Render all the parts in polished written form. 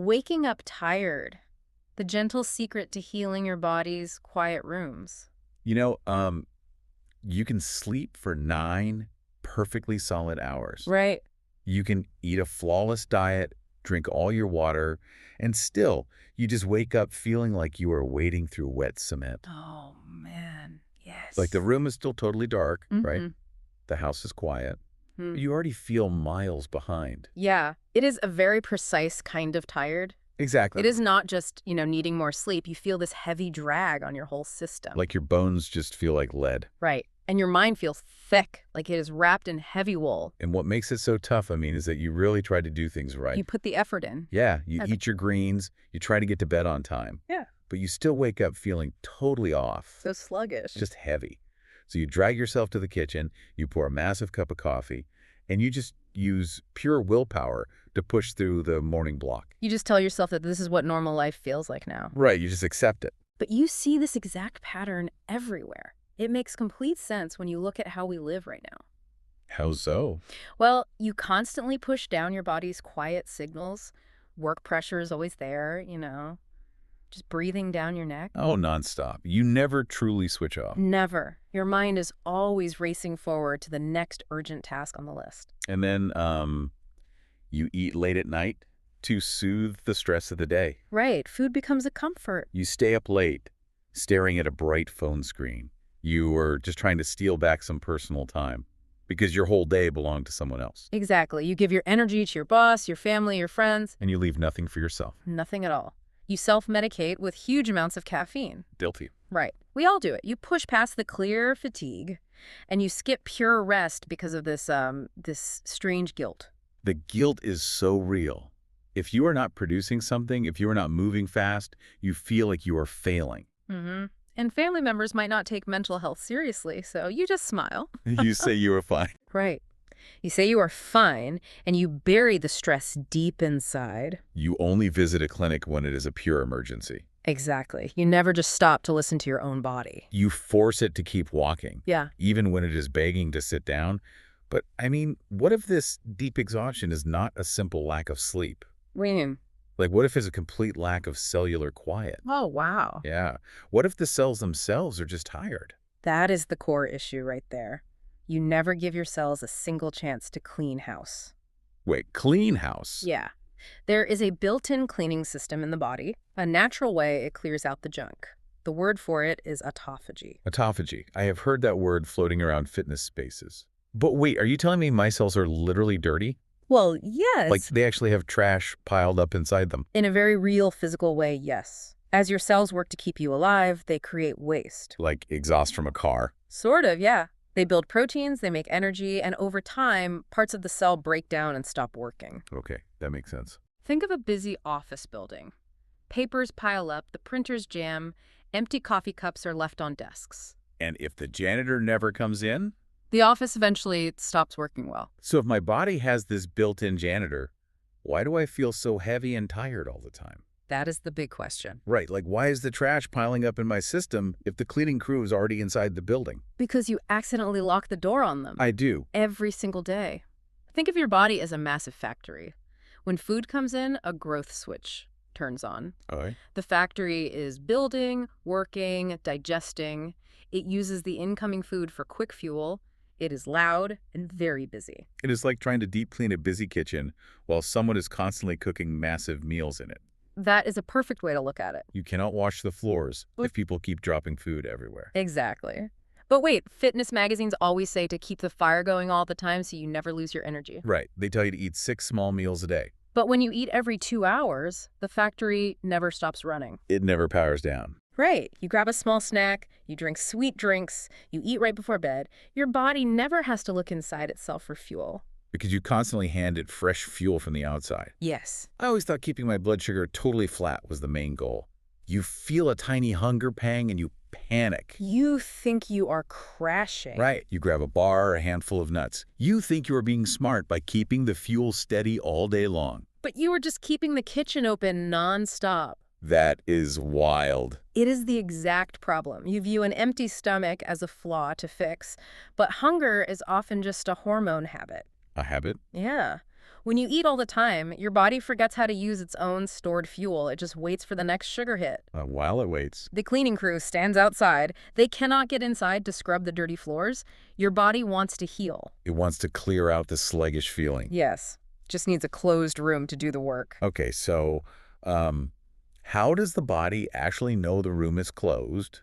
Waking up tired. The gentle secret to healing your body's quiet rooms. You know, you can sleep for 9 perfectly solid hours. Right. You can eat a flawless diet, drink all your water, and still, you just wake up feeling like you are wading through wet cement. Oh, man. Yes. Like the room is still totally dark, right? Mm-hmm. The house is quiet. Hmm. But you already feel miles behind. Yeah. It is a very precise kind of tired. Exactly. It is not just, needing more sleep. You feel this heavy drag on your whole system. Like your bones just feel like lead. Right. And your mind feels thick, like it is wrapped in heavy wool. And what makes it so tough, is that you really try to do things right. You put the effort in. Yeah, you Okay. eat your greens, you try to get to bed on time. Yeah. But you still wake up feeling totally off. So sluggish. Just heavy. So you drag yourself to the kitchen, you pour a massive cup of coffee, and you just use pure willpower to push through the morning block. You just tell yourself that this is what normal life feels like now. Right, you just accept it. But you see this exact pattern everywhere. It makes complete sense when you look at how we live right now. How so? Well, you constantly push down your body's quiet signals. Work pressure is always there, just breathing down your neck. Oh, nonstop. You never truly switch off. Never. Your mind is always racing forward to the next urgent task on the list. And then you eat late at night to soothe the stress of the day. Right. Food becomes a comfort. You stay up late, staring at a bright phone screen. You are just trying to steal back some personal time because your whole day belonged to someone else. Exactly. You give your energy to your boss, your family, your friends. And you leave nothing for yourself. Nothing at all. You self-medicate with huge amounts of caffeine. Guilty. Right. We all do it. You push past the clear fatigue, and you skip pure rest because of this strange guilt. The guilt is so real. If you are not producing something, if you are not moving fast, you feel like you are failing. Mm-hmm. And family members might not take mental health seriously, so you just smile. You say you are fine. Right. You say you are fine, and you bury the stress deep inside. You only visit a clinic when it is a pure emergency. Exactly. You never just stop to listen to your own body. You force it to keep walking, Yeah. even when it is begging to sit down. But, what if this deep exhaustion is not a simple lack of sleep? What do you mean? Like, what if it's a complete lack of cellular quiet? Oh, wow. Yeah. What if the cells themselves are just tired? That is the core issue right there. You never give your cells a single chance to clean house. Wait, clean house? Yeah. There is a built-in cleaning system in the body, a natural way it clears out the junk. The word for it is autophagy. Autophagy. I have heard that word floating around fitness spaces. But wait, are you telling me my cells are literally dirty? Well, yes. Like they actually have trash piled up inside them? In a very real physical way, yes. As your cells work to keep you alive, they create waste. Like exhaust from a car? Sort of, yeah. They build proteins, they make energy, and over time, parts of the cell break down and stop working. Okay, that makes sense. Think of a busy office building. Papers pile up, the printers jam, empty coffee cups are left on desks. And if the janitor never comes in? The office eventually stops working well. So if my body has this built-in janitor, why do I feel so heavy and tired all the time? That is the big question. Right, like why is the trash piling up in my system if the cleaning crew is already inside the building? Because you accidentally lock the door on them. I do. Every single day. Think of your body as a massive factory. When food comes in, a growth switch turns on. Okay. The factory is building, working, digesting. It uses the incoming food for quick fuel. It is loud and very busy. It is like trying to deep clean a busy kitchen while someone is constantly cooking massive meals in it. That is a perfect way to look at it. You cannot wash the floors if people keep dropping food everywhere. Exactly. But wait, fitness magazines always say to keep the fire going all the time so you never lose your energy. Right. They tell you to eat 6 small meals a day. But when you eat every 2 hours, the factory never stops running. It never powers down. Right. You grab a small snack, you drink sweet drinks, you eat right before bed. Your body never has to look inside itself for fuel. Because you constantly hand it fresh fuel from the outside. Yes. I always thought keeping my blood sugar totally flat was the main goal. You feel a tiny hunger pang and you panic. You think you are crashing. Right. You grab a bar or a handful of nuts. You think you are being smart by keeping the fuel steady all day long. But you were just keeping the kitchen open nonstop. That is wild. It is the exact problem. You view an empty stomach as a flaw to fix, but hunger is often just a hormone habit. A habit? Yeah. When you eat all the time, your body forgets how to use its own stored fuel. It just waits for the next sugar hit. While it waits. The cleaning crew stands outside. They cannot get inside to scrub the dirty floors. Your body wants to heal. It wants to clear out the sluggish feeling. Yes, just needs a closed room to do the work. Okay, so how does the body actually know the room is closed?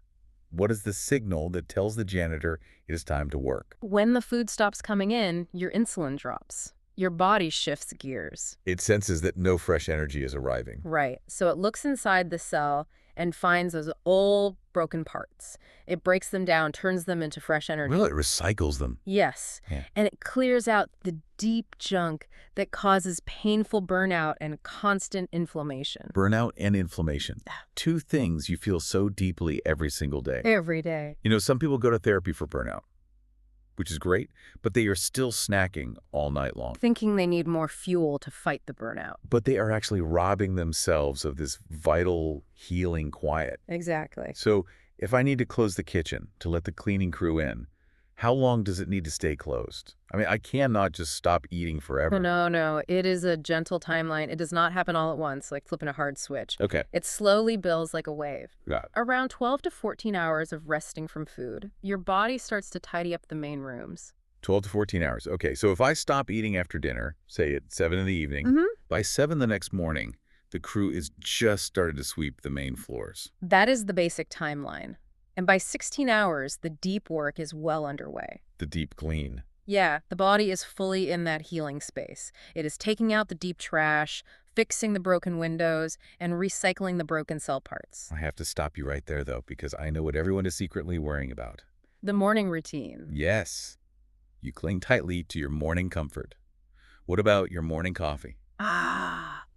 What is the signal that tells the janitor it is time to work? When the food stops coming in, your insulin drops. Your body shifts gears. It senses that no fresh energy is arriving. Right. So it looks inside the cell and finds those old broken parts. It breaks them down, turns them into fresh energy. Well, it recycles them. Yes. Yeah. And it clears out the deep junk that causes painful burnout and constant inflammation. Burnout and inflammation. Two things you feel so deeply every single day. Every day. You know, some people go to therapy for burnout, which is great, but they are still snacking all night long. Thinking they need more fuel to fight the burnout. But they are actually robbing themselves of this vital, healing quiet. Exactly. So if I need to close the kitchen to let the cleaning crew in, how long does it need to stay closed? I mean, I cannot just stop eating forever. No. It is a gentle timeline. It does not happen all at once, like flipping a hard switch. Okay. It slowly builds like a wave. Got it. Around 12 to 14 hours of resting from food, your body starts to tidy up the main rooms. 12 to 14 hours. Okay, so if I stop eating after dinner, say at 7 in the evening, by 7 the next morning, the crew is just started to sweep the main floors. That is the basic timeline. And by 16 hours, the deep work is well underway. The deep clean. Yeah, the body is fully in that healing space. It is taking out the deep trash, fixing the broken windows, and recycling the broken cell parts. I have to stop you right there, though, because I know what everyone is secretly worrying about. The morning routine. Yes. You cling tightly to your morning comfort. What about your morning coffee?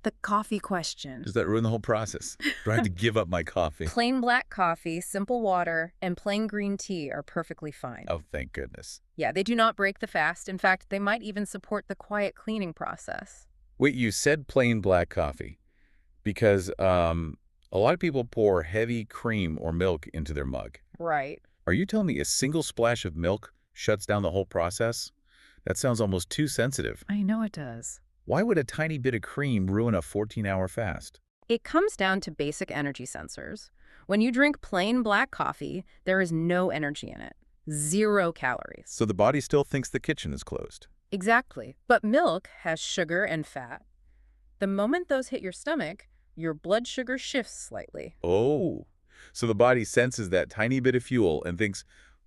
The coffee question. Does that ruin the whole process? Do I have to give up my coffee? Plain black coffee, simple water, and plain green tea are perfectly fine. Oh, thank goodness. Yeah, they do not break the fast. In fact, they might even support the quiet cleaning process. Wait, you said plain black coffee because a lot of people pour heavy cream or milk into their mug. Right. Are you telling me a single splash of milk shuts down the whole process? That sounds almost too sensitive. I know it does. Why would a tiny bit of cream ruin a 14-hour fast? It comes down to basic energy sensors. When you drink plain black coffee, there is no energy in it. 0 calories. So the body still thinks the kitchen is closed. Exactly. But milk has sugar and fat. The moment those hit your stomach, your blood sugar shifts slightly. Oh, so the body senses that tiny bit of fuel and thinks,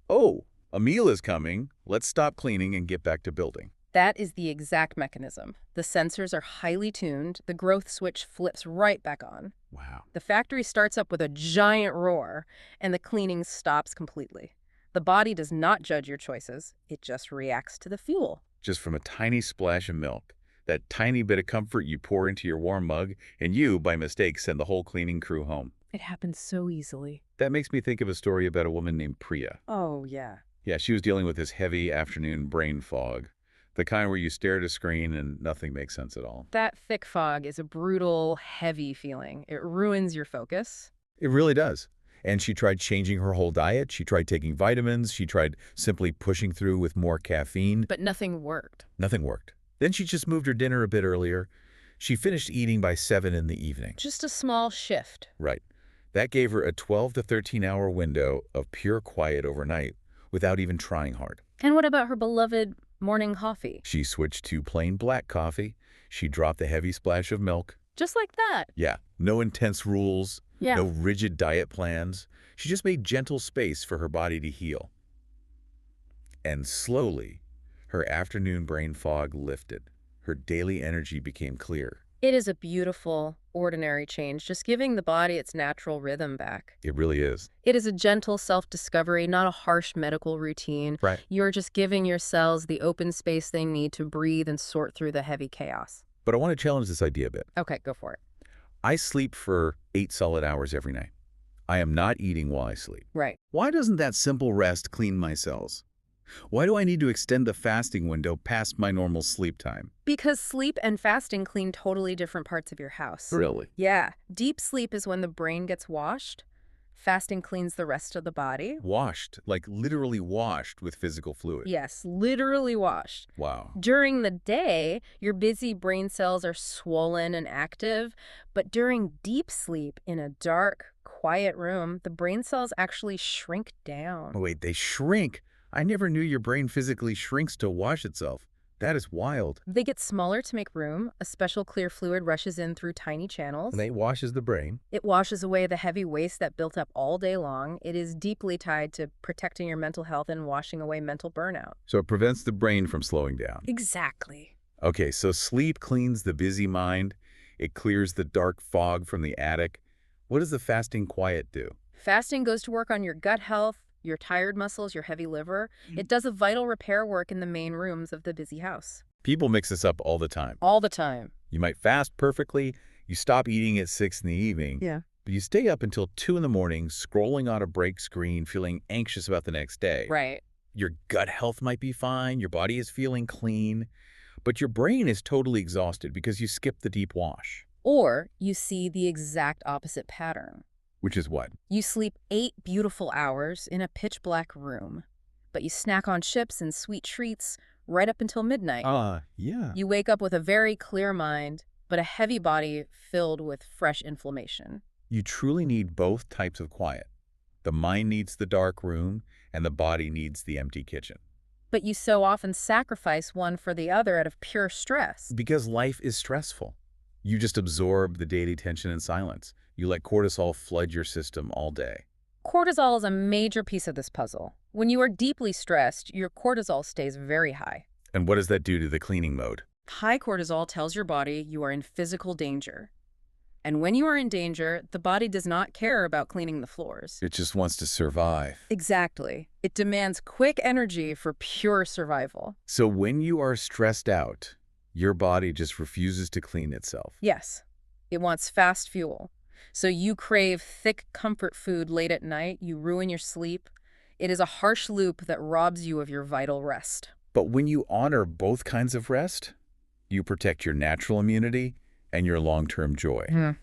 oh, a meal is coming. Let's stop cleaning and get back to building. That is the exact mechanism. The sensors are highly tuned. The growth switch flips right back on. Wow. The factory starts up with a giant roar, and the cleaning stops completely. The body does not judge your choices. It just reacts to the fuel. Just from a tiny splash of milk, that tiny bit of comfort you pour into your warm mug, and you, by mistake, send the whole cleaning crew home. It happens so easily. That makes me think of a story about a woman named Priya. Oh, yeah. Yeah, she was dealing with this heavy afternoon brain fog. The kind where you stare at a screen and nothing makes sense at all. That thick fog is a brutal, heavy feeling. It ruins your focus. It really does. And she tried changing her whole diet. She tried taking vitamins. She tried simply pushing through with more caffeine. But nothing worked. Nothing worked. Then she just moved her dinner a bit earlier. She finished eating by 7 in the evening. Just a small shift. Right. That gave her a 12 to 13-hour window of pure quiet overnight without even trying hard. And what about her beloved morning coffee? She switched to plain black coffee. She dropped the heavy splash of milk. Just like that. Yeah, no intense rules, Yeah. no rigid diet plans. She just made gentle space for her body to heal. And slowly, her afternoon brain fog lifted. Her daily energy became clear. It is a beautiful, ordinary change, just giving the body its natural rhythm back. It really is. It is a gentle self-discovery, not a harsh medical routine. Right. You're just giving your cells the open space they need to breathe and sort through the heavy chaos. But I want to challenge this idea a bit. Okay, go for it. I sleep for 8 solid hours every night. I am not eating while I sleep. Right. Why doesn't that simple rest clean my cells? Why do I need to extend the fasting window past my normal sleep time? Because sleep and fasting clean totally different parts of your house. Really? Yeah. Deep sleep is when the brain gets washed. Fasting cleans the rest of the body. Washed, like literally washed with physical fluid. Yes, literally washed. Wow. During the day, your busy brain cells are swollen and active, but during deep sleep in a dark, quiet room, the brain cells actually shrink down. Oh, wait, they shrink. I never knew your brain physically shrinks to wash itself. That is wild. They get smaller to make room. A special clear fluid rushes in through tiny channels. And it washes the brain. It washes away the heavy waste that built up all day long. It is deeply tied to protecting your mental health and washing away mental burnout. So it prevents the brain from slowing down. Exactly. Okay, so sleep cleans the busy mind. It clears the dark fog from the attic. What does the fasting quiet do? Fasting goes to work on your gut health, your tired muscles, your heavy liver. It does a vital repair work in the main rooms of the busy house. People mix this up all the time. All the time. You might fast perfectly, you stop eating at 6 in the evening, Yeah. but you stay up until 2 in the morning scrolling on a break screen, feeling anxious about the next day. Right. Your gut health might be fine, your body is feeling clean, but your brain is totally exhausted because you skipped the deep wash. Or you see the exact opposite pattern. Which is what? You sleep 8 beautiful hours in a pitch-black room, but you snack on chips and sweet treats right up until midnight. Yeah. You wake up with a very clear mind, but a heavy body filled with fresh inflammation. You truly need both types of quiet. The mind needs the dark room, and the body needs the empty kitchen. But you so often sacrifice one for the other out of pure stress. Because life is stressful. You just absorb the daily tension in silence. You let cortisol flood your system all day. Cortisol is a major piece of this puzzle. When you are deeply stressed, your cortisol stays very high. And what does that do to the cleaning mode? High cortisol tells your body you are in physical danger. And when you are in danger, the body does not care about cleaning the floors. It just wants to survive. Exactly. It demands quick energy for pure survival. So when you are stressed out, your body just refuses to clean itself. Yes, it wants fast fuel. So you crave thick comfort food late at night, you ruin your sleep. It is a harsh loop that robs you of your vital rest. But when you honor both kinds of rest, you protect your natural immunity and your long-term joy.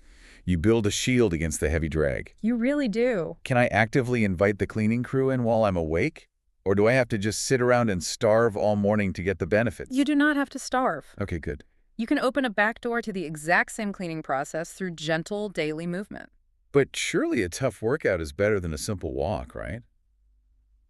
You build a shield against the heavy drag. You really do. Can I actively invite the cleaning crew in while I'm awake? Or do I have to just sit around and starve all morning to get the benefits? You do not have to starve. Okay, good. You can open a back door to the exact same cleaning process through gentle daily movement. But surely a tough workout is better than a simple walk, right?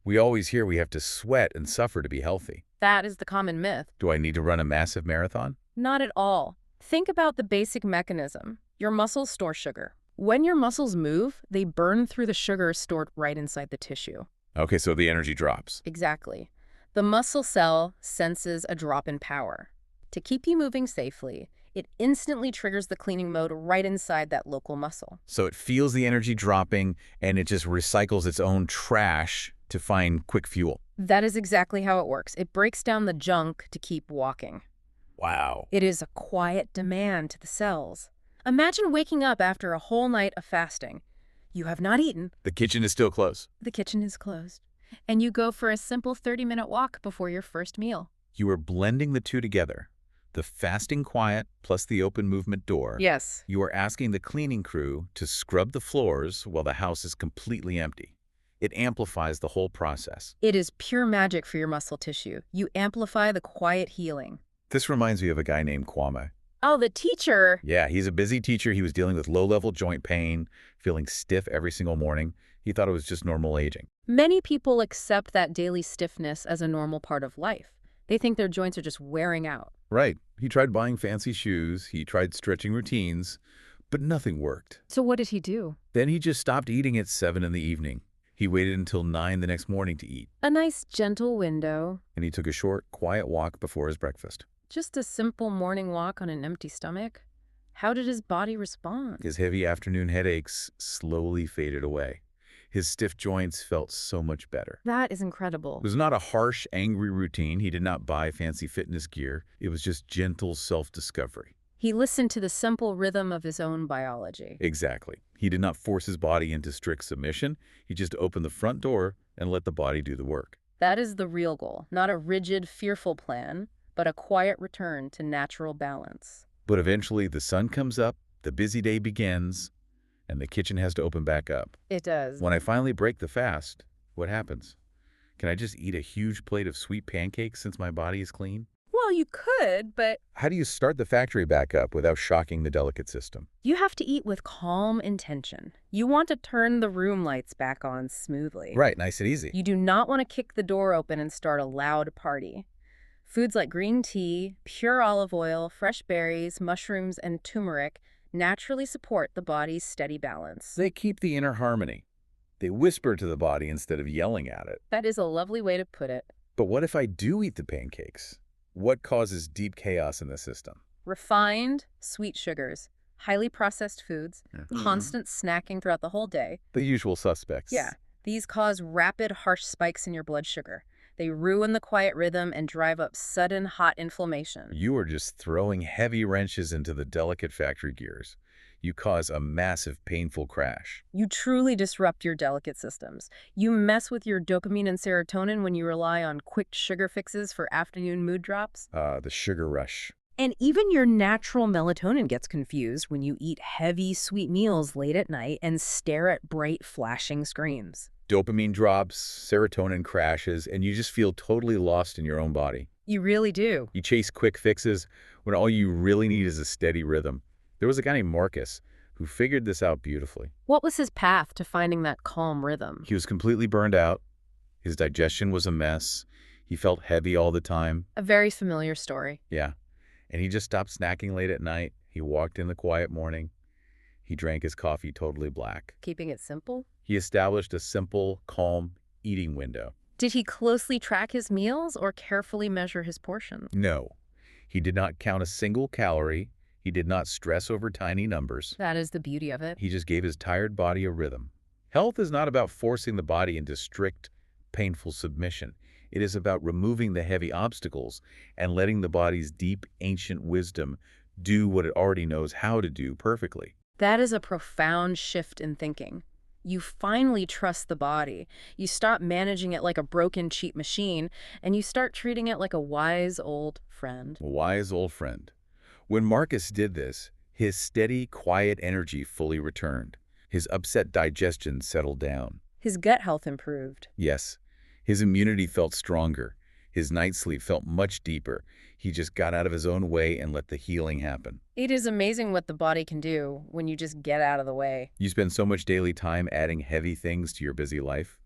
We always hear we have to sweat and suffer to be healthy. That is the common myth. Do I need to run a massive marathon? Not at all. Think about the basic mechanism. Your muscles store sugar. When your muscles move, they burn through the sugar stored right inside the tissue. Okay, so the energy drops. Exactly. The muscle cell senses a drop in power. To keep you moving safely, it instantly triggers the cleaning mode right inside that local muscle. So it feels the energy dropping and it just recycles its own trash to find quick fuel. That is exactly how it works. It breaks down the junk to keep walking. Wow. It is a quiet demand to the cells. Imagine waking up after a whole night of fasting. You have not eaten. The kitchen is still closed. The kitchen is closed. And you go for a simple 30-minute walk before your first meal. You are blending the two together. The fasting quiet plus the open movement door. Yes. You are asking the cleaning crew to scrub the floors while the house is completely empty. It amplifies the whole process. It is pure magic for your muscle tissue. You amplify the quiet healing. This reminds me of a guy named Kwame. Oh, the teacher. Yeah, he's a busy teacher. He was dealing with low-level joint pain, feeling stiff every single morning. He thought it was just normal aging. Many people accept that daily stiffness as a normal part of life. They think their joints are just wearing out. Right. He tried buying fancy shoes. He tried stretching routines, but nothing worked. So what did he do? Then he just stopped eating at 7 in the evening. He waited until 9 the next morning to eat. A nice gentle window. And he took a short, quiet walk before his breakfast. Just a simple morning walk on an empty stomach. How did his body respond? His heavy afternoon headaches slowly faded away. His stiff joints felt so much better. That is incredible. It was not a harsh, angry routine. He did not buy fancy fitness gear. It was just gentle self-discovery. He listened to the simple rhythm of his own biology. Exactly. He did not force his body into strict submission. He just opened the front door and let the body do the work. That is the real goal, not a rigid, fearful plan, but a quiet return to natural balance. But eventually the sun comes up, the busy day begins, and the kitchen has to open back up. It does. When I finally break the fast, what happens? Can I just eat a huge plate of sweet pancakes since my body is clean? Well, you could, but How do you start the factory back up without shocking the delicate system? you have to eat with calm intention. You want to turn the room lights back on smoothly. Right, nice and easy. You do not want to kick the door open and start a loud party. Foods like green tea, pure olive oil, fresh berries, mushrooms, and turmeric naturally support the body's steady balance. They keep the inner harmony. They whisper to the body instead of yelling at it. That is a lovely way to put it. But what if I do eat the pancakes? What causes deep chaos in the system? Refined, sweet sugars, highly processed foods, constant snacking throughout the whole day. The usual suspects. Yeah, these cause rapid, harsh spikes in your blood sugar. They ruin the quiet rhythm and drive up sudden hot inflammation. You are just throwing heavy wrenches into the delicate factory gears. You cause a massive, painful crash. You truly disrupt your delicate systems. You mess with your dopamine and serotonin when you rely on quick sugar fixes for afternoon mood drops. The sugar rush. And even your natural melatonin gets confused when you eat heavy, sweet meals late at night and stare at bright, flashing screens. Dopamine drops, serotonin crashes, and you just feel totally lost in your own body. You really do. You chase quick fixes when all you really need is a steady rhythm. There was a guy named Marcus who figured this out beautifully. What was his path to finding that calm rhythm? He was completely burned out. His digestion was a mess. He felt heavy all the time. A very familiar story. Yeah. And he just stopped snacking late at night. He walked in the quiet morning. He drank his coffee totally black. Keeping it simple? He established a simple, calm eating window. Did he closely track his meals or carefully measure his portions? No, he did not count a single calorie. He did not stress over tiny numbers. That is the beauty of it. He just gave his tired body a rhythm. Health is not about forcing the body into strict, painful submission. It is about removing the heavy obstacles and letting the body's deep, ancient wisdom do what it already knows how to do perfectly. That is a profound shift in thinking. You finally trust the body. You stop managing it like a broken, cheap machine, and you start treating it like a wise old friend. A wise old friend. When Marcus did this, his steady, quiet energy fully returned. His upset digestion settled down. His gut health improved. Yes, his immunity felt stronger. His night's sleep felt much deeper. He just got out of his own way and let the healing happen. It is amazing what the body can do when you just get out of the way. You spend so much daily time adding heavy things to your busy life,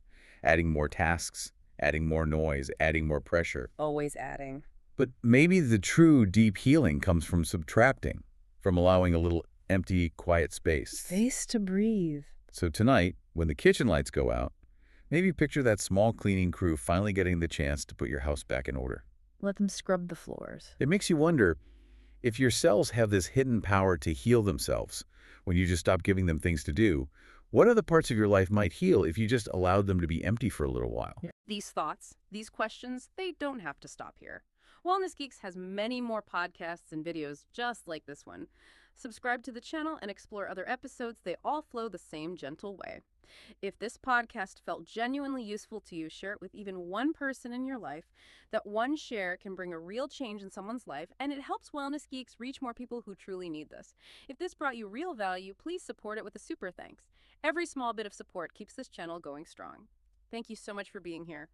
adding more tasks, adding more noise, adding more pressure. Always adding. But maybe the true deep healing comes from subtracting, from allowing a little empty, quiet space. Space to breathe. So tonight, when the kitchen lights go out, maybe picture that small cleaning crew finally getting the chance to put your house back in order. Let them scrub the floors. It makes you wonder if your cells have this hidden power to heal themselves when you just stop giving them things to do. What other parts of your life might heal if you just allowed them to be empty for a little while? These thoughts, these questions, they don't have to stop here. Wellness Geeks has many more podcasts and videos just like this one. Subscribe to the channel and explore other episodes. They all flow the same gentle way. If this podcast felt genuinely useful to you, share it with even one person in your life. That one share can bring a real change in someone's life, and it helps Wellness Geeks reach more people who truly need this. If this brought you real value, please support it with a super thanks. Every small bit of support keeps this channel going strong. Thank you so much for being here.